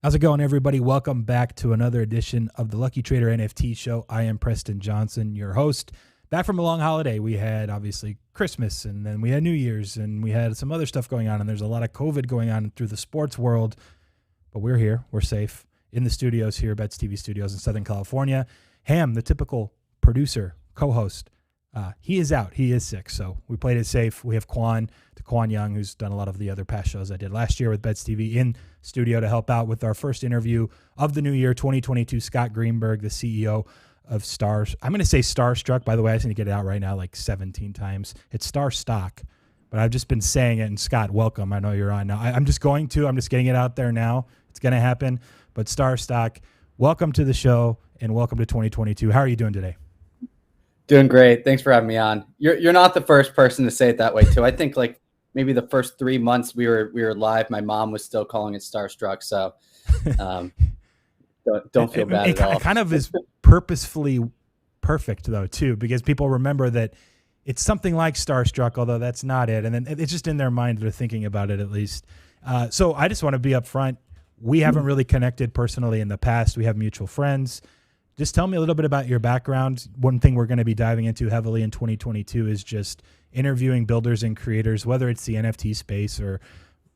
How's it going, everybody? Welcome back to another edition of the Lucky Trader NFT Show. I am Preston Johnson, your host. Back from a long holiday. We had, obviously, Christmas, and then we had New Year's, and we had some other stuff going on, and there's a lot of COVID going on through the sports world. But we're here. We're safe in the studios here, Betts TV Studios in Southern California. Ham, the typical producer, co-host, he is out. He is sick, so we played it safe. We have Quan Young, who's done a lot of the other past shows I did last year with Betts TV, in studio to help out with our first interview of the new year, 2022. Scott GreenBerg, the CEO of Stars. I'm going to say StarStock, by the way. I just need to get it out right now like 17 times. It's StarStock, but I've just been saying it. And Scott, welcome. I know you're on now. I'm just getting it out there now. It's going to happen. But StarStock, welcome to the show and welcome to 2022. How are you doing today? Doing great. Thanks for having me on. You're not the first person to say it that way too. I think like maybe the first 3 months we were live, my mom was still calling it Starstruck. So don't feel bad at all. It kind of is purposefully perfect though too, because people remember that it's something like Starstruck, although that's not it. And then it's just in their mind, they're thinking about it at least. So I just want to be upfront. We haven't really connected personally in the past. We have mutual friends. Just tell me a little bit about your background. One thing we're going to be diving into heavily in 2022 is just interviewing builders and creators, whether it's the NFT space or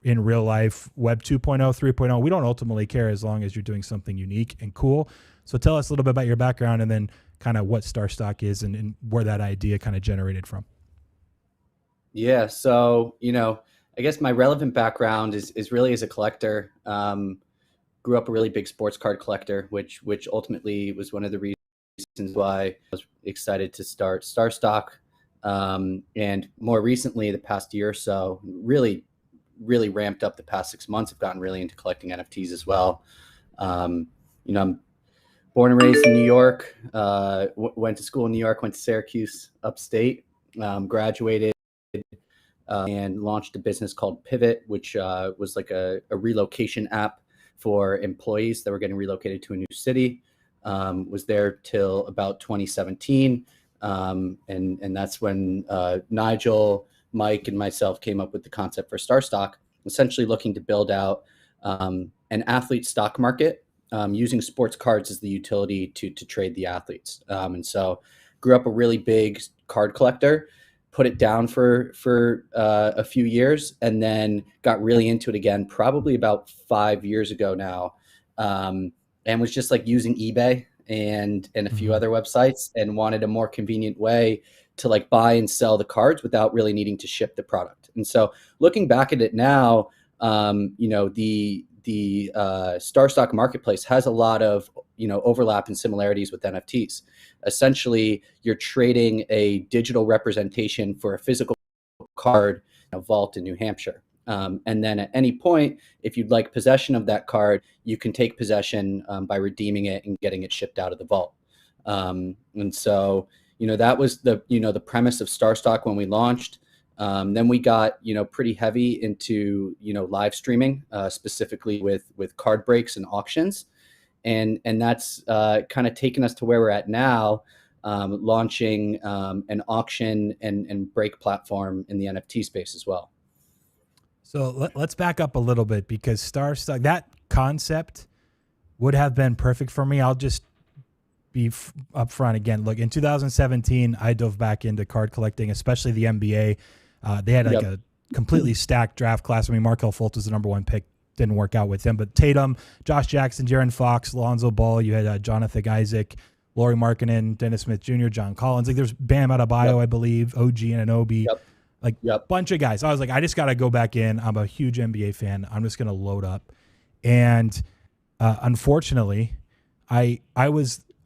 in real life, Web 2.0, 3.0. We don't ultimately care as long as you're doing something unique and cool. So tell us a little bit about your background and then kind of what StarStock is and where that idea kind of generated from. Yeah. So, I guess my relevant background is really as a collector. Grew up a really big sports card collector, which ultimately was one of the reasons why I was excited to start StarStock. And more recently, the past year or so, really ramped up the past 6 months. I've gotten really into collecting NFTs as well. I'm born and raised in New York, went to school in New York, went to Syracuse upstate, graduated and launched a business called Pivot, which was like a relocation app for employees that were getting relocated to a new city. Was there till about 2017. And that's when Nigel, Mike, and myself came up with the concept for StarStock, essentially looking to build out an athlete stock market using sports cards as the utility to trade the athletes. And so grew up a really big card collector, put it down for a few years, and then got really into it again, probably about 5 years ago now, and was just like using eBay and a few other websites, and wanted a more convenient way to like buy and sell the cards without really needing to ship the product. And so looking back at it now, the StarStock marketplace has a lot of overlap and similarities with NFTs. Essentially, you're trading a digital representation for a physical card in a vault in New Hampshire. And then at any point, if you'd like possession of that card, you can take possession by redeeming it and getting it shipped out of the vault. And so, that was the premise of StarStock when we launched. Then we got, pretty heavy into, live streaming, specifically with card breaks and auctions. And that's kind of taken us to where we're at now, launching an auction and break platform in the NFT space as well. So let's back up a little bit, because StarStock, that concept would have been perfect for me. I'll just be upfront again. Look, in 2017, I dove back into card collecting, especially the NBA. They had like a completely stacked draft class. I mean, Markelle Fultz was the #1 pick. Didn't work out with him, but Tatum, Josh Jackson, Jaren Fox, Lonzo Ball. You had Jonathan Isaac, Lauri Markkanen, Dennis Smith Jr., John Collins. Like there's Bam Adebayo, I believe, OG Anunoby, bunch of guys. So I was like, I just got to go back in. I'm a huge NBA fan. I'm just going to load up. And unfortunately, I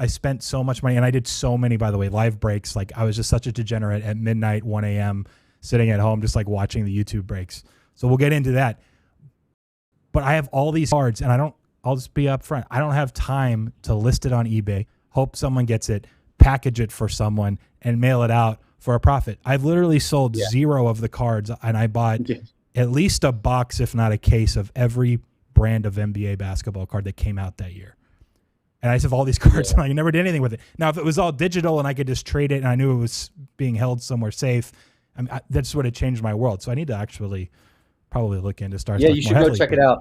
spent so much money, and I did so many, by the way, live breaks. Like I was just such a degenerate at midnight, 1 a.m., sitting at home, just like watching the YouTube breaks. So we'll get into that. But I have all these cards, and I'll just be upfront. I don't have time to list it on eBay, hope someone gets it, package it for someone, and mail it out for a profit. I've literally sold 0 of the cards, and I bought at least a box, if not a case, of every brand of NBA basketball card that came out that year. And I just have all these cards, and I never did anything with it. Now, if it was all digital and I could just trade it and I knew it was being held somewhere safe, I mean, that's what it changed my world. So I need to actually probably look into StarStock. Yeah, you should go check it out.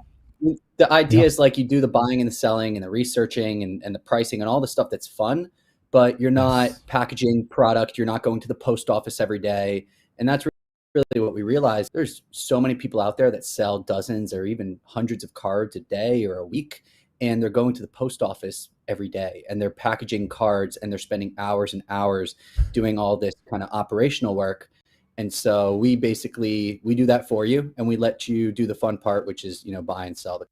The idea Yeah. is like you do the buying and the selling and the researching and the pricing and all the stuff that's fun, but you're not Yes. packaging product. You're not going to the post office every day. And that's really what we realized. There's so many people out there that sell dozens or even hundreds of cards a day or a week, and they're going to the post office every day and they're packaging cards and they're spending hours and hours doing all this kind of operational work. And so we basically we do that for you, and we let you do the fun part, which is buy and sell the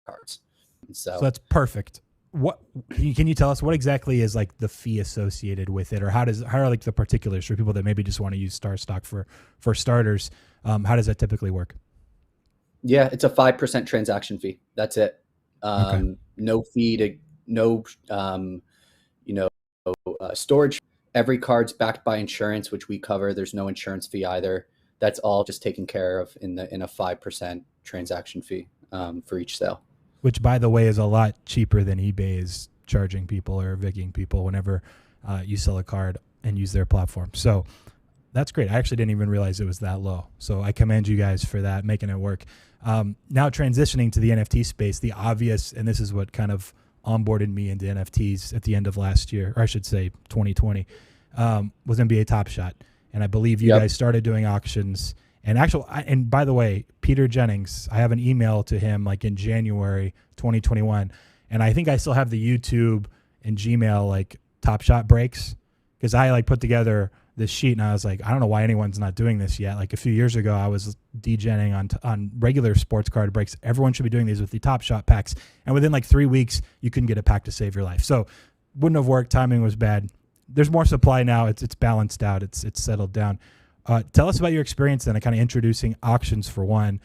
cards. And So so that's perfect. What can you tell us what exactly is like the fee associated with it, or how are like the particulars for people that maybe just want to use StarStock for starters? How does that typically work? yeah, it's a 5% transaction fee. That's it. Okay. No fee to no you know storage. Every card's backed by insurance, which we cover. There's no insurance fee either. That's all just taken care of in a 5% transaction fee for each sale. Which, by the way, is a lot cheaper than eBay is charging people or vigging people whenever you sell a card and use their platform. So that's great. I actually didn't even realize it was that low. So I commend you guys for that, making it work. Now transitioning to the NFT space, the obvious, and this is what kind of onboarded me into NFTs at the end of last year, or I should say 2020, was NBA Top Shot. And I believe you guys started doing auctions. And by the way, Peter Jennings, I have an email to him like in January 2021. And I think I still have the YouTube and Gmail like Top Shot breaks, because I like put together this sheet and I was like, I don't know why anyone's not doing this yet. Like a few years ago, I was degenning on regular sports card breaks. Everyone should be doing these with the Top Shot packs. And within like 3 weeks, you couldn't get a pack to save your life. So wouldn't have worked. Timing was bad. There's more supply now. It's balanced out. It's settled down. Tell us about your experience then, kind of introducing auctions for one,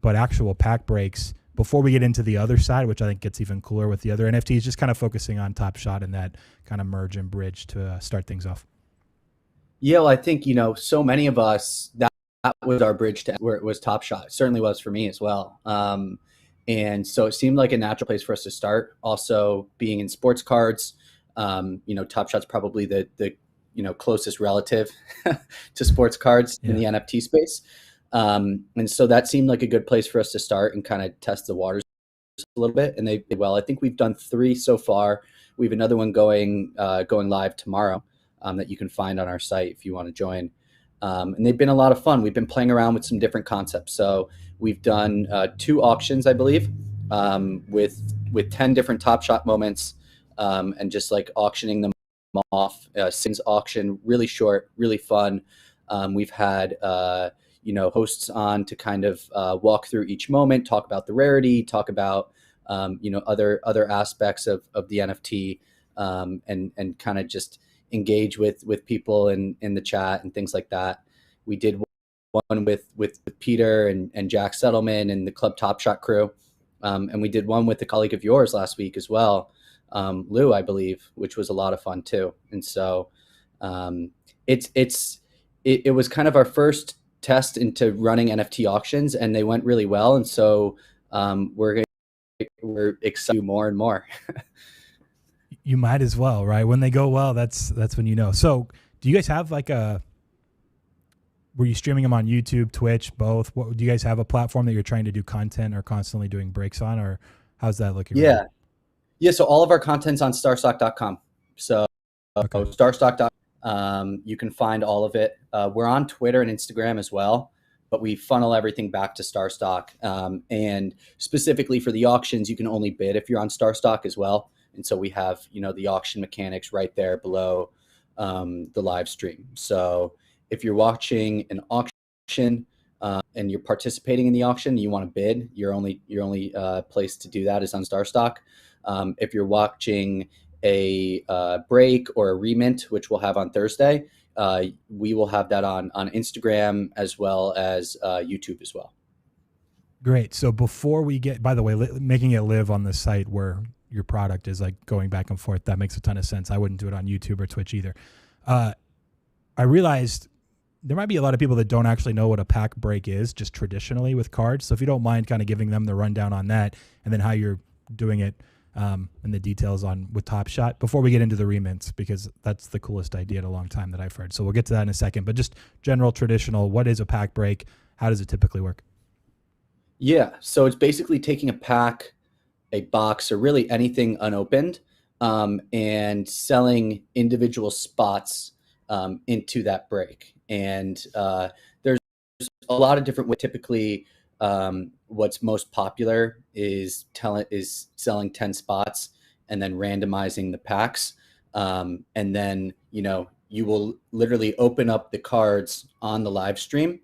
but actual pack breaks before we get into the other side, which I think gets even cooler with the other NFTs, just kind of focusing on Top Shot and that kind of merge and bridge to start things off. Yeah, well, I think, so many of us, that was our bridge to where it was Top Shot. It certainly was for me as well. And so it seemed like a natural place for us to start. Also, being in sports cards, Top Shot's probably the closest relative to sports cards in the NFT space. And so that seemed like a good place for us to start and kind of test the waters a little bit. And they did well. I think we've done 3 so far. We have another one going live tomorrow that you can find on our site if you want to join. And they've been a lot of fun. We've been playing around with some different concepts. So we've done 2 auctions, I believe, with 10 different Top Shot moments, and just like auctioning them off. Sings auction, really short, really fun. We've had hosts on to kind of walk through each moment, talk about the rarity, talk about other aspects of the NFT, and kind of just engage with people in the chat and things like that. We did one with Peter and Jack Settleman and the Club Top Shot crew, and we did one with a colleague of yours last week as well, Lou, I believe, which was a lot of fun too. And so it was kind of our first test into running NFT auctions, and they went really well. And so we're excited to do more and more. You might as well, right? When they go well, that's when you know. So do you guys have like were you streaming them on YouTube, Twitch, both? What do you guys have a platform that you're trying to do content or constantly doing breaks on, or how's that looking? Yeah. Right? Yeah. So all of our content's on starstock.com. So starstock.com, you can find all of it. We're on Twitter and Instagram as well, but we funnel everything back to StarStock. And specifically for the auctions, you can only bid if you're on StarStock as well. And so we have, the auction mechanics right there below the live stream. So if you're watching an auction and you're participating in the auction, you want to bid, your only place to do that is on StarStock. If you're watching a break or a remint, which we'll have on Thursday, we will have that on Instagram as well as YouTube as well. Great. So before we get, by the way, making it live on the site where your product is like going back and forth, that makes a ton of sense. I wouldn't do it on YouTube or Twitch either. I realized there might be a lot of people that don't actually know what a pack break is just traditionally with cards. So if you don't mind kind of giving them the rundown on that and then how you're doing it and the details on with Top Shot before we get into the remints, because that's the coolest idea in a long time that I've heard. So we'll get to that in a second, but just general traditional, what is a pack break? How does it typically work? Yeah, so it's basically taking a pack, a box, or really anything unopened, and selling individual spots into that break. And there's a lot of different ways. Typically, what's most popular is selling 10 spots and then randomizing the packs. And then, you will literally open up the cards on the live stream,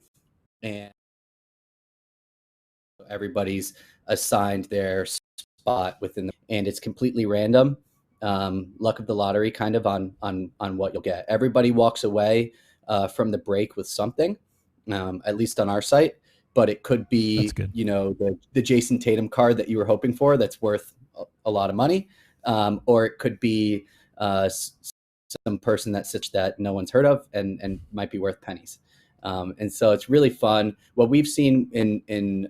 and everybody's assigned their spot within and it's completely random. Luck of the lottery kind of on what you'll get. Everybody walks away from the break with something, at least on our site, but it could That's be, good. the Jason Tatum card that you were hoping for that's worth a lot of money, or it could be some person that no one's heard of and might be worth pennies. And so it's really fun. What we've seen in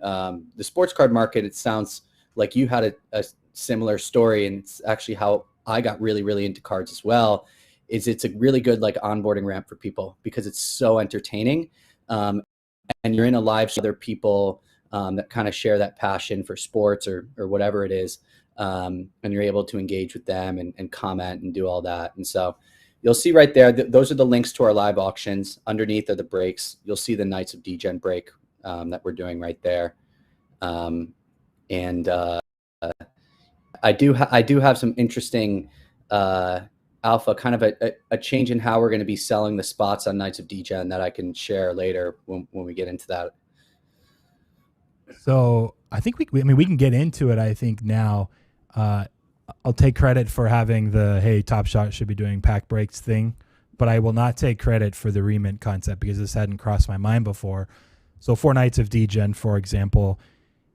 the sports card market, it sounds like you had a similar story, and it's actually how I got really, really into cards as well. It's a really good like onboarding ramp for people because it's so entertaining, and you're in a live show with other people that kind of share that passion for sports or whatever it is, and you're able to engage with them and comment and do all that. And so you'll see right there, those are the links to our live auctions. Underneath are the breaks. You'll see the Knights of Degen break that we're doing right there. And I do have some interesting alpha, kind of a change in how we're going to be selling the spots on Knights of Degen that I can share later when we get into that. So I think we can get into it. I think now, I'll take credit for having the, hey, Top Shot should be doing pack breaks thing, but I will not take credit for the remint concept because this hadn't crossed my mind before. So for Knights of Degen, for example,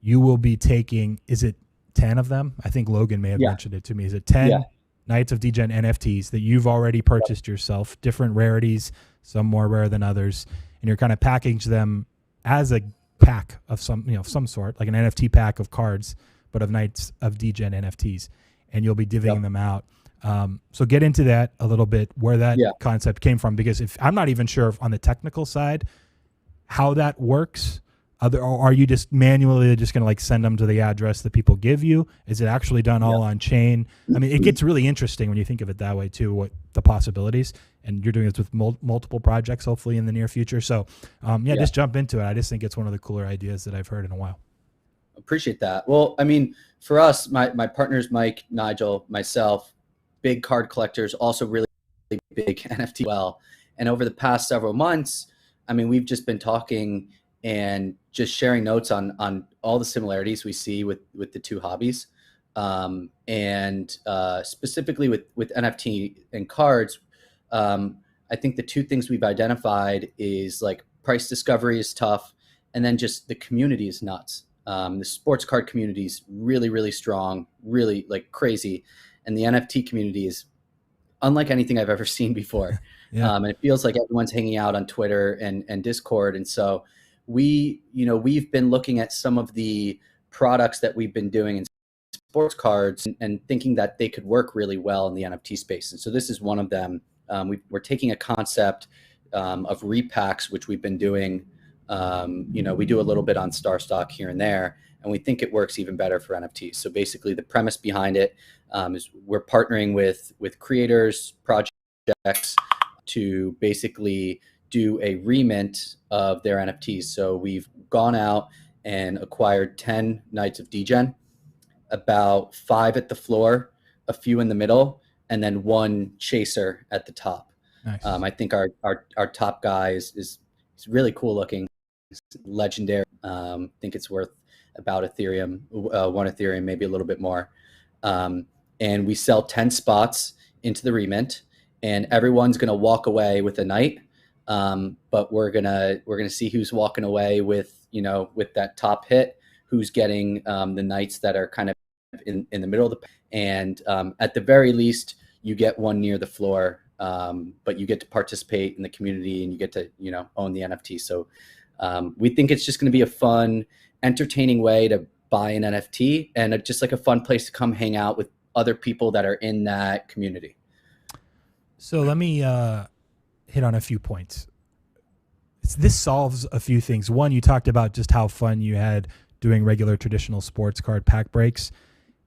you will be taking, is it 10 of them? I think Logan may have mentioned it to me. Is it 10 Knights of Degen NFTs that you've already purchased yourself, different rarities, some more rare than others, and you're kind of packaging them as a pack of some sort, like an NFT pack of cards, but of Knights of Degen NFTs, and you'll be divvying them out. So get into that a little bit, where that concept came from, because if I'm not even sure if on the technical side how that works, or are you just manually just going to like send them to the address that people give you? Is it actually done all on chain? I mean, it gets really interesting when you think of it that way too, what the possibilities, and you're doing this with multiple projects, hopefully in the near future. So just jump into it. I just think it's one of the cooler ideas that I've heard in a while. Appreciate that. Well, I mean, for us, my partners, Mike, Nigel, myself, big card collectors, also really big NFT well. And over the past several months, I mean, we've just been talking and just sharing notes on all the similarities we see with the two hobbies. And specifically with NFT and cards, I think the two things we've identified is like price discovery is tough, and then just the community is nuts. The sports card community is really, really strong, really like crazy. And the NFT community is unlike anything I've ever seen before. And it feels like everyone's hanging out on Twitter and Discord. And so we've been looking at some of the products that we've been doing in sports cards and thinking that they could work really well in the NFT space. And so this is one of them. We're taking a concept of repacks, which we've been doing. We do a little bit on StarStock here and there, and we think it works even better for NFTs. So basically the premise behind it is we're partnering with creators, projects to basically do a remint of their NFTs. So we've gone out and acquired 10 Knights of Degen, about 5 at the floor, a few in the middle, and then 1 chaser at the top. Nice. I think our top guy is really cool looking. It's legendary. I think it's worth about Ethereum, 1 Ethereum, maybe a little bit more. And we sell 10 spots into the remint, and everyone's going to walk away with a knight. But we're gonna see who's walking away with that top hit, who's getting the knights that are kind of in the middle of the, and at the very least you get one near the floor, but you get to participate in the community and you get to own the NFT. So we think it's just going to be a fun, entertaining way to buy an NFT, and just like a fun place to come hang out with other people that are in that community. So let me hit on a few points. This solves a few things. One, you talked about just how fun you had doing regular traditional sports card pack breaks,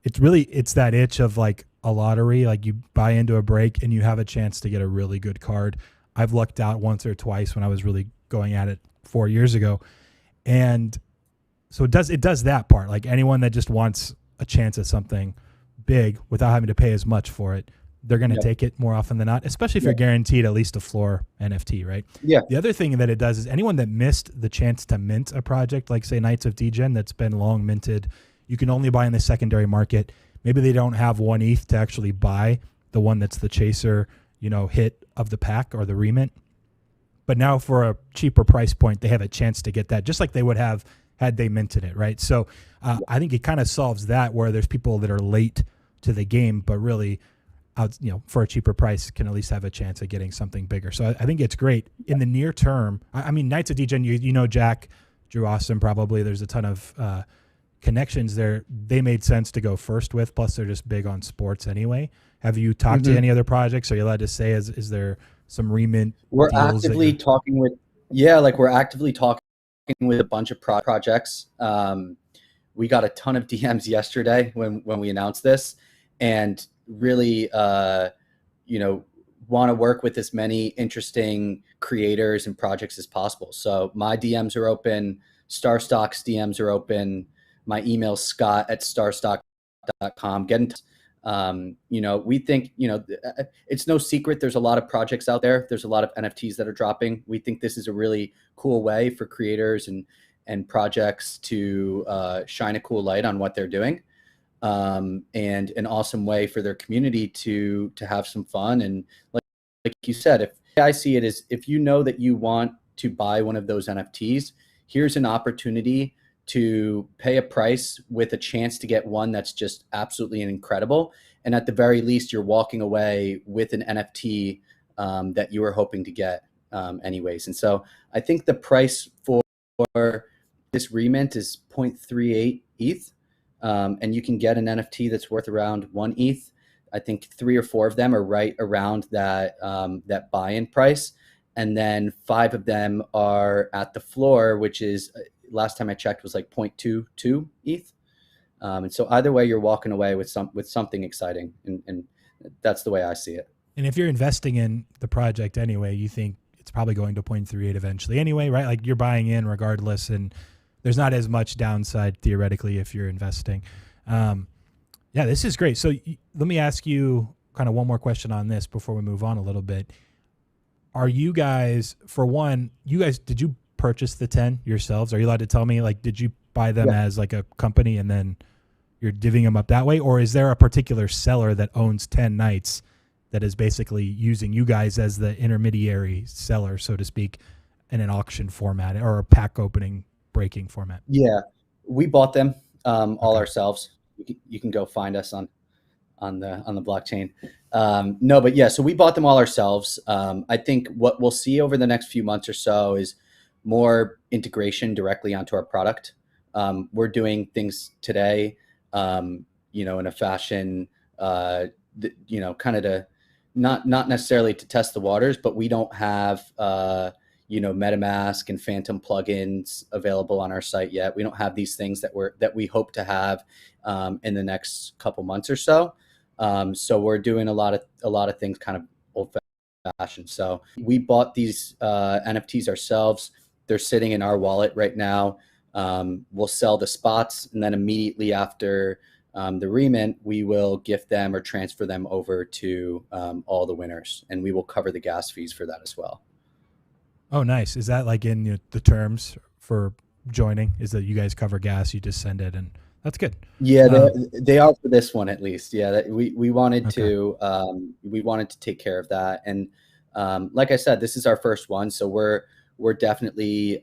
it's that itch of like a lottery. Like you buy into a break and you have a chance to get a really good card. I've lucked out once or twice when I was really going at it 4 years ago. And so it does that part. Like anyone that just wants a chance at something big without having to pay as much for it, they're going to take it more often than not, especially if you're guaranteed at least a floor NFT, right? Yeah. The other thing that it does is anyone that missed the chance to mint a project, like say Knights of Degen that's been long minted, you can only buy in the secondary market. Maybe they don't have 1 ETH to actually buy the one that's the chaser, hit of the pack or the remint. But now for a cheaper price point, they have a chance to get that just like they would have had they minted it, right? So I think it kind of solves that where there's people that are late to the game, but really for a cheaper price can at least have a chance at getting something bigger. So I think it's great in the near term. I mean, Knights of Degen, Jack, Drew Austin, probably there's a ton of connections there. They made sense to go first with, plus they're just big on sports anyway. Have you talked to any other projects? Are you allowed to say, is there some remint? We're actively talking with a bunch of projects. We got a ton of DMs yesterday when we announced this, and really, want to work with as many interesting creators and projects as possible. So my DMs are open. StarStock's DMs are open. My email's scott@starstock.com. Get in touch. We think, it's no secret. There's a lot of projects out there. There's a lot of NFTs that are dropping. We think this is a really cool way for creators and projects to shine a cool light on what they're doing. And an awesome way for their community to have some fun. And like you said, if I see it as, if you know that you want to buy one of those NFTs, here's an opportunity to pay a price with a chance to get one that's just absolutely incredible. And at the very least, you're walking away with an NFT that you were hoping to get anyways. And so I think the price for this remint is 0.38 ETH. And you can get an NFT that's worth around 1 ETH. I think 3 or 4 of them are right around that that buy-in price. And then 5 of them are at the floor, which is, last time I checked, was like 0.22 ETH. And so either way, you're walking away with something exciting. And that's the way I see it. And if you're investing in the project anyway, you think it's probably going to 0.38 eventually anyway, right? Like you're buying in regardless, and there's not as much downside theoretically if you're investing. Yeah, this is great. So let me ask you kind of one more question on this before we move on a little bit. Are you guys, for one, did you purchase the 10 yourselves? Are you allowed to tell me, like, did you buy them as like a company and then you're divvying them up that way? Or is there a particular seller that owns 10 Knights that is basically using you guys as the intermediary seller, so to speak, in an auction format or a pack opening breaking format? Yeah, we bought them all ourselves. You can go find us on the blockchain. No, but yeah, so we bought them all ourselves. I think what we'll see over the next few months or so is more integration directly onto our product. We're doing things today, in a fashion, kind of to not necessarily to test the waters, but we don't have MetaMask and Phantom plugins available on our site yet. We don't have these things that we hope to have in the next couple months or so. So we're doing a lot of things kind of old fashioned. So we bought these NFTs ourselves. They're sitting in our wallet right now. We'll sell the spots, and then immediately after the remint, we will gift them or transfer them over to all the winners, and we will cover the gas fees for that as well. Oh, nice. Is that like in the terms for joining? Is that you guys cover gas? You just send it, and that's good. Yeah, they are for this one at least. Yeah, we wanted to take care of that, and like I said, this is our first one, so we're definitely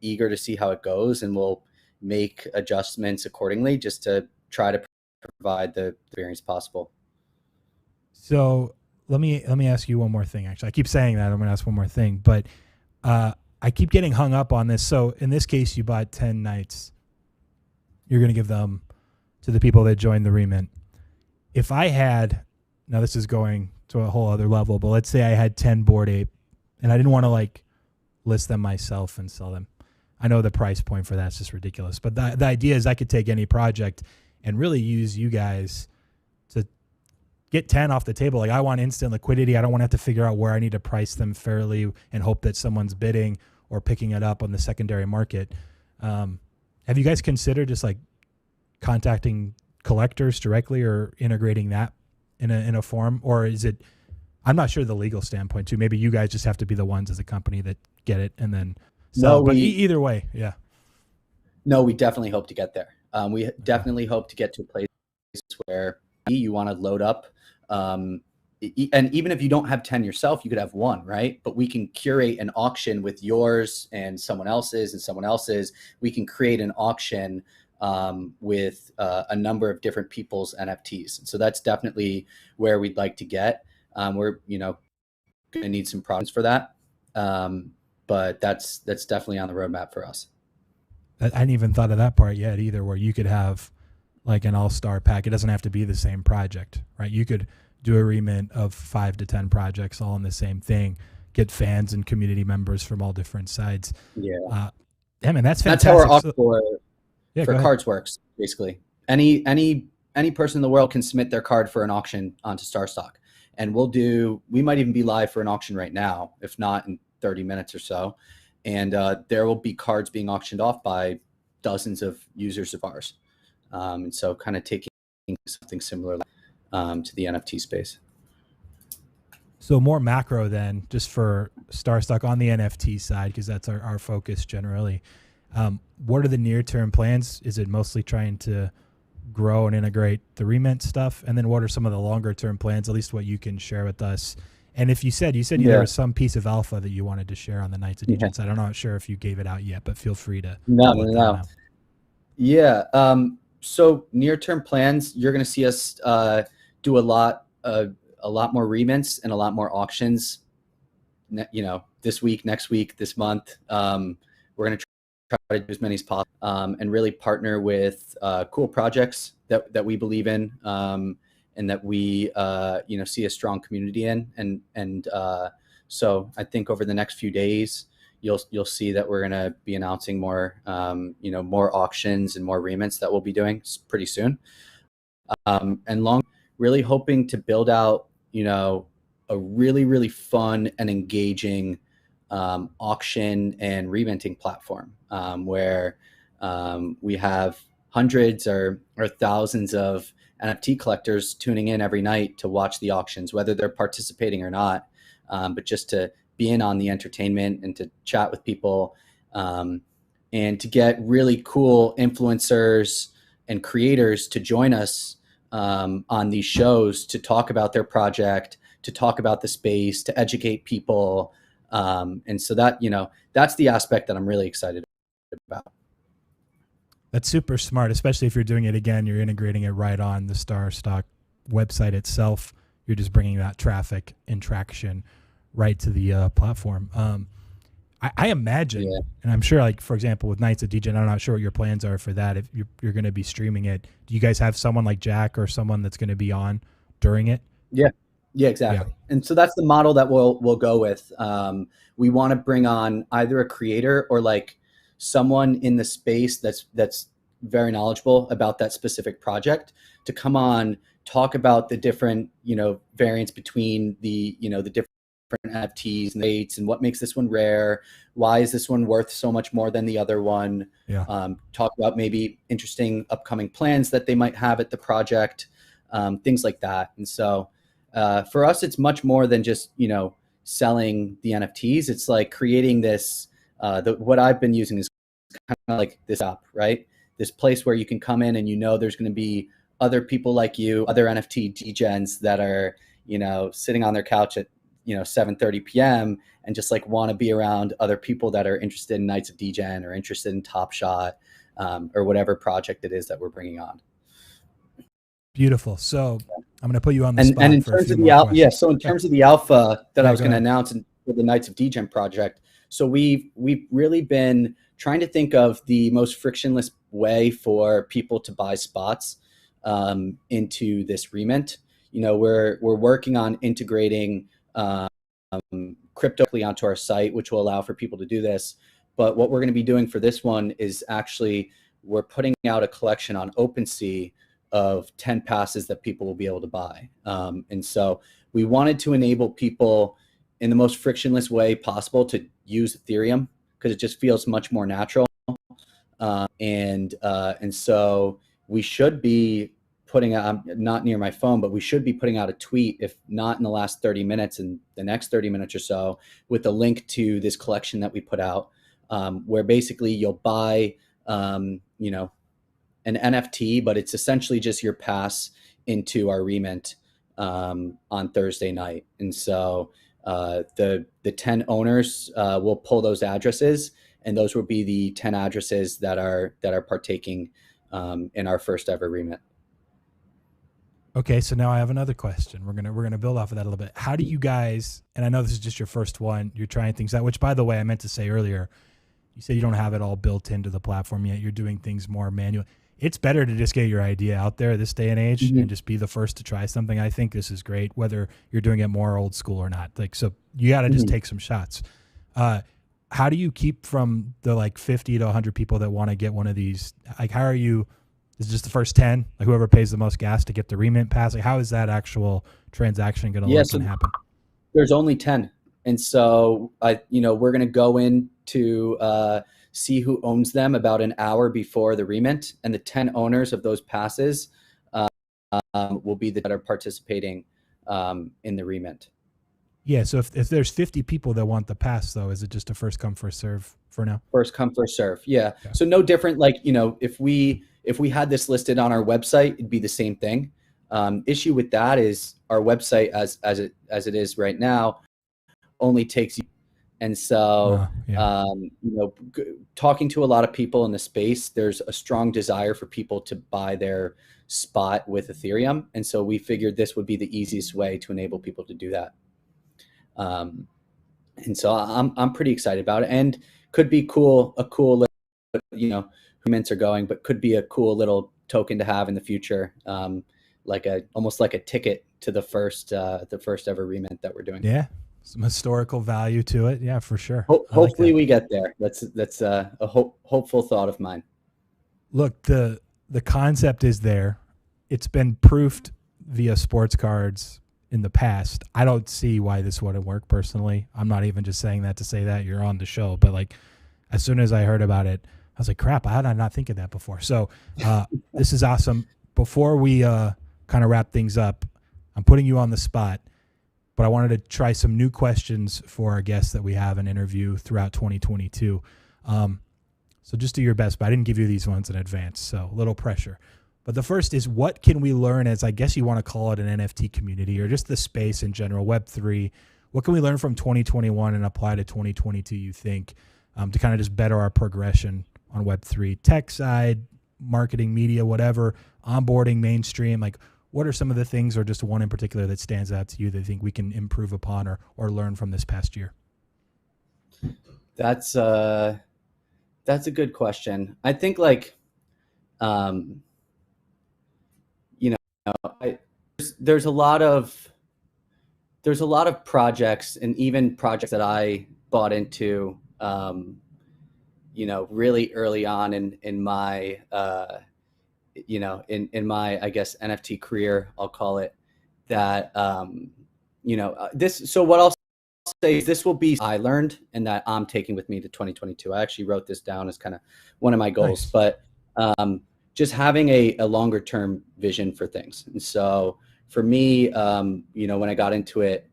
eager to see how it goes, and we'll make adjustments accordingly just to try to provide the experience possible. So let me ask you one more thing. Actually, I keep saying that I'm going to ask one more thing, but I keep getting hung up on this. So in this case, you bought 10 Knights. You're going to give them to the people that joined the remint. If I had, now this is going to a whole other level, but let's say I had 10 Bored Ape and I didn't want to like list them myself and sell them. I know the price point for that's just ridiculous, but the idea is I could take any project and really use you guys to get 10 off the table. Like, I want instant liquidity. I don't want to have to figure out where I need to price them fairly and hope that someone's bidding or picking it up on the secondary market. Have you guys considered just like contacting collectors directly or integrating that in a form? Or is it, I'm not sure the legal standpoint too. Maybe you guys just have to be the ones as a company that get it and then sell. No, But either way, yeah. No, we definitely hope to get there. We definitely hope to get to a place where you want to load up. And even if you don't have 10 yourself, you could have one, right? But we can curate an auction with yours and someone else's and someone else's. We can create an auction with a number of different people's NFTs. So that's definitely where we'd like to get. We're, going to need some problems for that. But that's definitely on the roadmap for us. I hadn't even thought of that part yet either, where you could have like an all-star pack. It doesn't have to be the same project, right? You could do a remit of 5 to 10 projects all in the same thing, get fans and community members from all different sides. Yeah. Man, that's fantastic. That's how our auction for ahead. cards works, basically. Any person in the world can submit their card for an auction onto StarStock. And we might even be live for an auction right now, if not in 30 minutes or so. And there will be cards being auctioned off by dozens of users of ours. And so kind of taking something similar to the NFT space. So more macro then, just for StarStock on the NFT side, because that's our focus generally. What are the near-term plans? Is it mostly trying to grow and integrate the remint stuff? And then what are some of the longer-term plans, at least what you can share with us? And if you said there was some piece of alpha that you wanted to share on the Knights of Degen side. I'm not sure if you gave it out yet, but feel free to. No. Yeah. So near-term plans, you're going to see us do a lot more remints and a lot more auctions. This week, next week, this month. We're going to try to do as many as possible and really partner with cool projects that we believe in and that we see a strong community in. And so I think over the next few days, you'll see that we're going to be announcing more more auctions and more remints that we'll be doing pretty soon. And really hoping to build out a really, really fun and engaging auction and reminting platform where we have hundreds or thousands of NFT collectors tuning in every night to watch the auctions, whether they're participating or not, but just to be in on the entertainment and to chat with people and to get really cool influencers and creators to join us on these shows to talk about their project, to talk about the space, to educate people. And so that, that's the aspect that I'm really excited about. That's super smart, especially if you're doing it again, you're integrating it right on the StarStock website itself. You're just bringing that traffic and traction right to the platform. I imagine, and I'm sure, like, for example, with Knights of Degen, I'm not sure what your plans are for that. If you're going to be streaming it, do you guys have someone like Jack or someone that's going to be on during it? Yeah, exactly. Yeah. And so that's the model that we'll go with. We want to bring on either a creator or like someone in the space that's very knowledgeable about that specific project to come on, talk about the different, variants between the different NFTs and rates and what makes this one rare. Why is this one worth so much more than the other one? Yeah. Talk about maybe interesting upcoming plans that they might have at the project, things like that. And so for us, it's much more than just, selling the NFTs. It's like creating this, what I've been using is kind of like this app, right? This place where you can come in and there's going to be other people like you, other NFT degens that are, sitting on their couch at 7:30 p.m. and just like want to be around other people that are interested in Knights of Degen or interested in Top Shot or whatever project it is that we're bringing on. Beautiful. So I'm going to put you on the spot. And in for terms of the alpha, so in terms of the alpha that I was going to announce for the Knights of Degen project, so we've really been trying to think of the most frictionless way for people to buy spots into this remint. We're working on integrating crypto onto our site, which will allow for people to do this. But what we're going to be doing for this one is actually we're putting out a collection on OpenSea of 10 passes that people will be able to buy. And so we wanted to enable people in the most frictionless way possible to use Ethereum because it just feels much more natural. And so we should be putting out, I'm not near my phone, but we should be putting out a tweet, if not in the last 30 minutes, in the next 30 minutes or so, with a link to this collection that we put out, where basically you'll buy, you know, an NFT, but it's essentially just your pass into our remint on Thursday night. And so the 10 owners will pull those addresses, and those will be the 10 addresses that are partaking in our first ever remit. Okay, so now I have another question. We're gonna build off of that a little bit. How do you guys? And I know this is just your first one. You're trying things out. Which, by the way, I meant to say earlier. You said you don't have it all built into the platform yet. You're doing things more manual. It's better to just get your idea out there this day and age and just be the first to try something. I think this is great, whether you're doing it more old school or not. Like, so you got to just take some shots. How do you keep from the like 50 to 100 people that want to get one of these? Like, how are you? Is it just the first 10? Like, whoever pays the most gas to get the remint pass? Like, how is that actual transaction going to look and happen? There's only 10. And so we're going to go in to see who owns them about an hour before the remint, and the 10 owners of those passes will be that are participating in the remint. Yeah. So if there's 50 people that want the pass, though, is it just a first come first serve for now? First come first serve. Yeah. Okay. So no different. Like, if we had this listed on our website, it'd be the same thing. Issue with that is our website as it is right now only takes you. And so, talking to a lot of people in the space, there's a strong desire for people to buy their spot with Ethereum. And so we figured this would be the easiest way to enable people to do that. And so I'm pretty excited about it, and could be a cool little, who mints are going, but could be a cool little token to have in the future. Almost like a ticket to the first ever remint that we're doing. Yeah. Some historical value to it. Yeah, for sure. Hopefully we get there. That's a hopeful thought of mine. Look, the concept is there. It's been proofed via sports cards in the past. I don't see why this wouldn't work personally. I'm not even just saying that to say that. You're on the show. But like, as soon as I heard about it, I was like, crap, how did I not think of that before? So this is awesome. Before we kind of wrap things up, I'm putting you on the spot. But I wanted to try some new questions for our guests that we have an interview throughout 2022. So just do your best, but I didn't give you these ones in advance, so a little pressure. But the first is, what can we learn as, I guess you want to call it, an NFT community or just the space in general, Web3? What can we learn from 2021 and apply to 2022, you think, to kind of just better our progression on Web3? Tech side, marketing, media, whatever, onboarding, mainstream, like, what are some of the things, or just one in particular, that stands out to you that you think we can improve upon or learn from this past year? That's a good question. I think there's a lot of projects, and even projects that I bought into, really early on in my in my, I guess, NFT career, I'll call it, that, so what I'll say is this will be I learned and that I'm taking with me to 2022. I actually wrote this down as kind of one of my goals, nice. But just having a longer term vision for things. And so for me, when I got into it,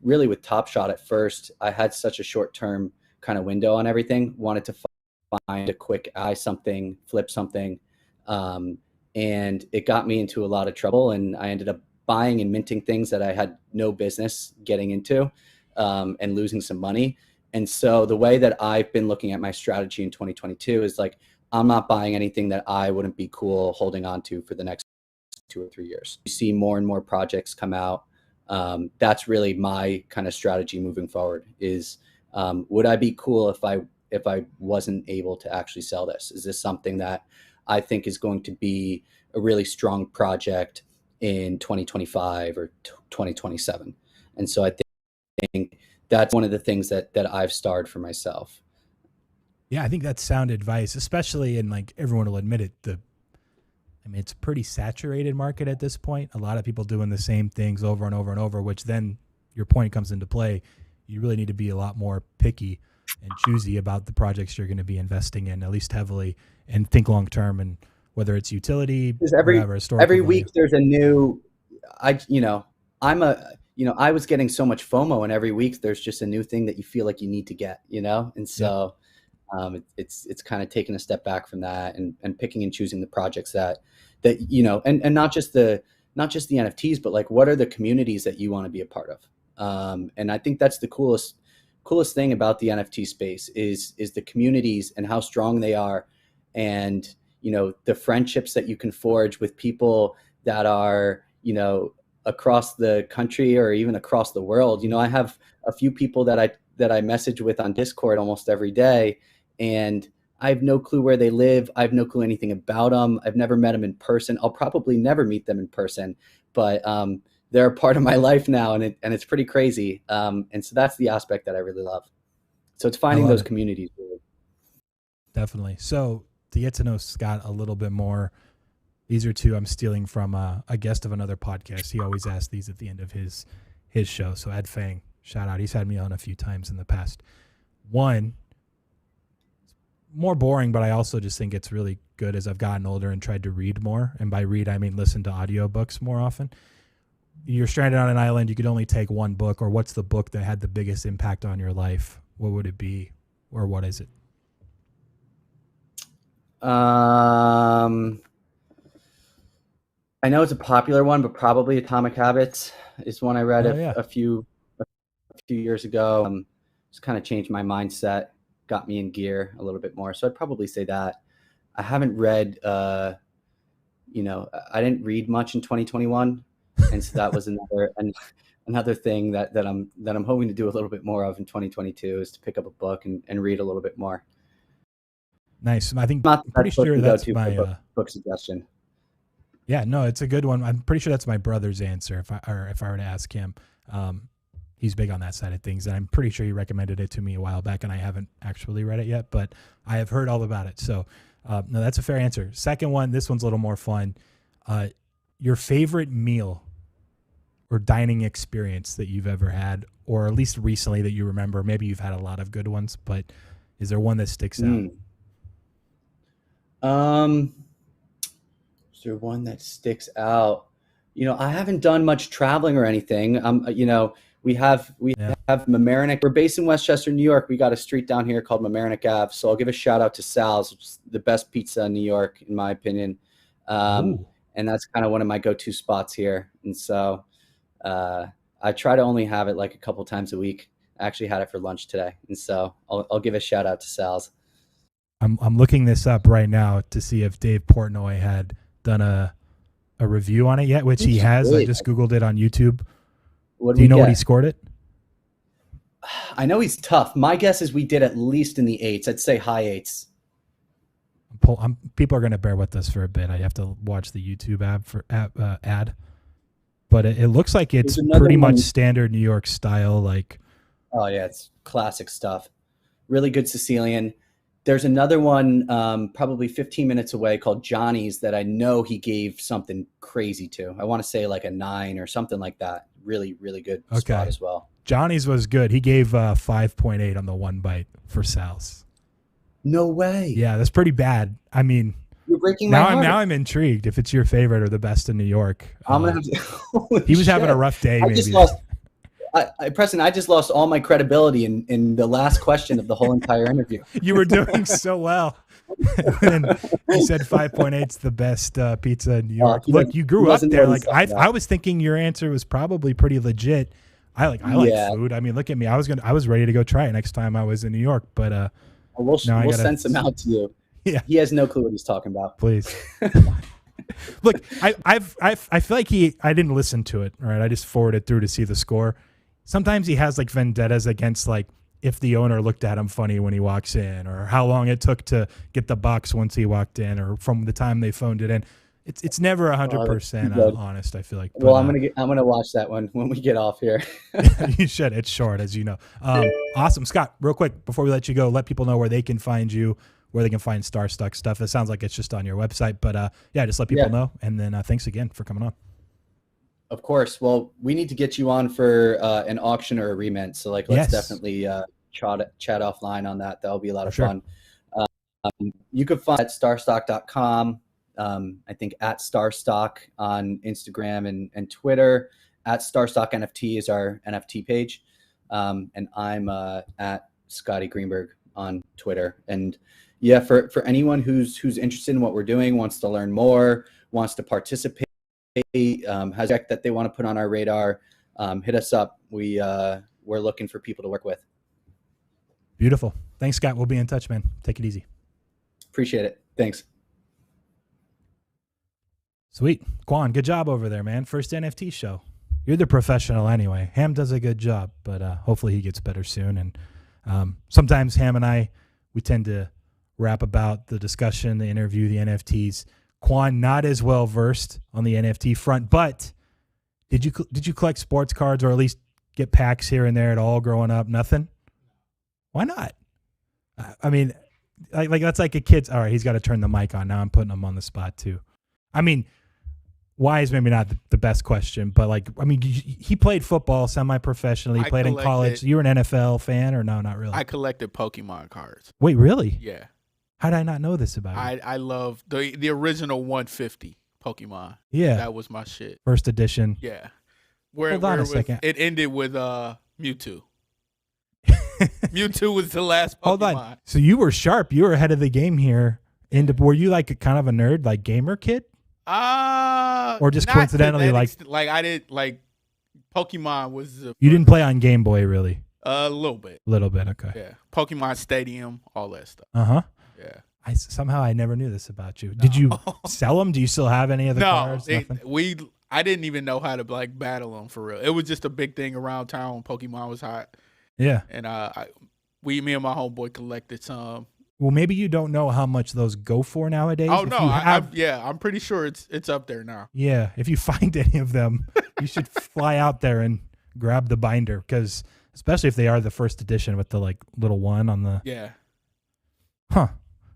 really with Top Shot at first, I had such a short term kind of window on everything, wanted to find a quick something, flip something. And it got me into a lot of trouble, and I ended up buying and minting things that I had no business getting into, and losing some money. And so the way that I've been looking at my strategy in 2022 is like, I'm not buying anything that I wouldn't be cool holding on to for the next 2 or 3 years. You see more and more projects come out. That's really my kind of strategy moving forward is, would I be cool if I wasn't able to actually sell this? Is this something that I think is going to be a really strong project in 2025 or 2027? And so I think that's one of the things that I've starred for myself. Yeah, I think that's sound advice, especially in like everyone will admit it. It's a pretty saturated market at this point. A lot of people doing the same things over and over and over, which then your point comes into play. You really need to be a lot more picky and choosy about the projects you're going to be investing in, at least heavily, and think long term. And whether it's utility, whatever, historical every value. week there's a new. I was getting so much FOMO, and every week there's just a new thing that you feel like you need to get, and so. It's kind of taking a step back from that and picking and choosing the projects that and not just the NFTs, but like what are the communities that you want to be a part of. And I think that's the coolest thing about the NFT space is the communities and how strong they are, and the friendships that you can forge with people that are across the country or even across the world. I have a few people that I message with on Discord almost every day, and I have no clue where they live. I have no clue anything about them. I've never met them in person. I'll probably never meet them in person, but they're a part of my life now, and it's pretty crazy. And so that's the aspect that I really love. So it's finding those communities. Really. Definitely. So to get to know Scott a little bit more, these are two I'm stealing from a guest of another podcast. He always asks these at the end of his show. So Ed Fang, shout out. He's had me on a few times in the past. One, more boring, but I also just think it's really good as I've gotten older and tried to read more. And by read, I mean listen to audiobooks more often. You're stranded on an island. You could only take one book, or what's the book that had the biggest impact on your life? What would it be, or what is it? I know it's a popular one, but probably Atomic Habits is one I read a few years ago. Just kind of changed my mindset, got me in gear a little bit more. So I'd probably say that. I haven't read, I didn't read much in 2021. And so that was another thing that I'm hoping to do a little bit more of in 2022 is to pick up a book and read a little bit more. Nice. I'm pretty sure that's my book suggestion. Yeah, no, it's a good one. I'm pretty sure that's my brother's answer. If I were to ask him, he's big on that side of things, and I'm pretty sure he recommended it to me a while back, and I haven't actually read it yet, but I have heard all about it. So, no, that's a fair answer. Second one, this one's a little more fun. Your favorite meal or dining experience that you've ever had, or at least recently that you remember. Maybe you've had a lot of good ones, but is there one that sticks out? Is there one that sticks out? I haven't done much traveling or anything. We have Mamaroneck. We're based in Westchester, New York. We got a street down here called Mamaroneck Ave. So I'll give a shout out to Sal's, which is the best pizza in New York, in my opinion. And that's kind of one of my go-to spots here. And so I try to only have it like a couple times a week. I actually had it for lunch today. And so I'll give a shout out to Sal's. I'm looking this up right now to see if Dave Portnoy had done a review on it yet, which he has. I just Googled it on YouTube. Do you know what he scored it? I know he's tough. My guess is we did at least in the 8s. I'd say high 8s. People are going to bear with us for a bit. I have to watch the YouTube ad. But it looks like it's pretty much standard New York style. Oh, yeah, it's classic stuff. Really good Sicilian. There's another one probably 15 minutes away called Johnny's that I know he gave something crazy to. I want to say like a 9 or something like that. Really, really good spot as well. Johnny's was good. He gave 5.8 on the one bite for Sal's. No way. Yeah, that's pretty bad. I mean, you're breaking my heart. Now I'm intrigued if it's your favorite or the best in New York. I'm gonna have to, he was having a rough day. Preston, I just lost all my credibility in the last question of the whole entire interview. You were doing so well. And you said 5.8 is the best pizza in New York. Look, you grew up there. I was thinking your answer was probably pretty legit. I like food. I mean, look at me. I was ready to go try it next time I was in New York, but we'll send some out to you. Yeah, he has no clue what he's talking about. Please. Look, I feel like I didn't listen to it. All right, I just forwarded through to see the score. Sometimes he has like vendettas against like if the owner looked at him funny when he walks in, or how long it took to get the box once he walked in, or from the time they phoned it in. It's never 100% good. honest, I feel like. Well, I'm gonna watch that one when we get off here. You should. It's short, as you know. Awesome. Scott, real quick, before we let you go, let people know where they can find you, where they can find StarStock stuff. It sounds like it's just on your website, but yeah, just let people know. And then thanks again for coming on. Of course. Well, we need to get you on for an auction or a remint. So let's definitely chat offline on that. That'll be a lot of fun. You can find at starstock.com. I think at StarStock on Instagram and Twitter. At StarStock NFT is our NFT page. And I'm at Scotty GreenBerg on Twitter. And yeah, for anyone who's interested in what we're doing, wants to learn more, wants to participate, has a deck that they want to put on our radar, hit us up. We're looking for people to work with. Beautiful. Thanks, Scott. We'll be in touch, man. Take it easy. Appreciate it. Thanks. Sweet. Quan, good job over there, man. First NFT show. You're the professional anyway. Ham does a good job, but hopefully he gets better soon. And sometimes Ham and I, we tend to rap about the discussion, the interview, the NFTs. Quan, not as well versed on the NFT front, but did you collect sports cards or at least get packs here and there at all growing up? Nothing? Why not? I mean, like that's like a kid's. All right, he's got to turn the mic on. Now I'm putting him on the spot too. I mean, why is maybe not the best question, but he played football semi-professionally. He played in college. You were an NFL fan or no? Not really. I collected Pokemon cards. Wait, really? Yeah. How did I not know this about you? I love the original 150 Pokemon. Yeah. That was my shit. First edition. Yeah. Hold on a second. It ended with Mewtwo. Mewtwo was the last Pokemon. Hold on. So you were sharp. You were ahead of the game here. Were you like a kind of a nerd, like gamer kid? Or just coincidentally, I did like Pokemon was. You didn't play on Game Boy, really? A little bit. Okay. Yeah. Pokemon Stadium, all that stuff. Yeah. I never knew this about you. No. Did you sell them? Do you still have any of the cards? I didn't even know how to battle them for real. It was just a big thing around town when Pokemon was hot. Yeah. And me and my homeboy collected some. Well, maybe you don't know how much those go for nowadays. Oh, no. I'm pretty sure it's up there now. Yeah. If you find any of them, you should fly out there and grab the binder, because especially if they are the first edition with the little one on the. Yeah. Huh.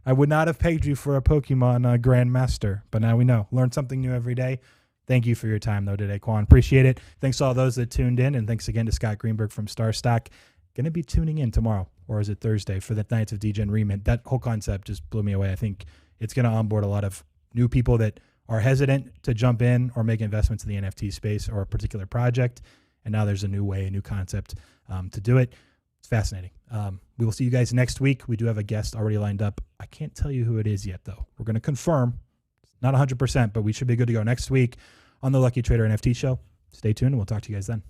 I would not have pegged you for a Pokemon Grandmaster, but now we know. Learn something new every day. Thank you for your time, though, today, Quan. Appreciate it. Thanks to all those that tuned in, and thanks again to Scott GreenBerg from StarStock. Going to be tuning in tomorrow, or is it Thursday, for the Knights of Degen Remint. That whole concept just blew me away. I think it's going to onboard a lot of new people that are hesitant to jump in or make investments in the NFT space or a particular project, and now there's a new way, a new concept to do it. It's fascinating. We will see you guys next week. We do have a guest already lined up. I can't tell you who it is yet, though. We're going to confirm. Not 100%, but we should be good to go next week on the Lucky Trader NFT show. Stay tuned, and we'll talk to you guys then.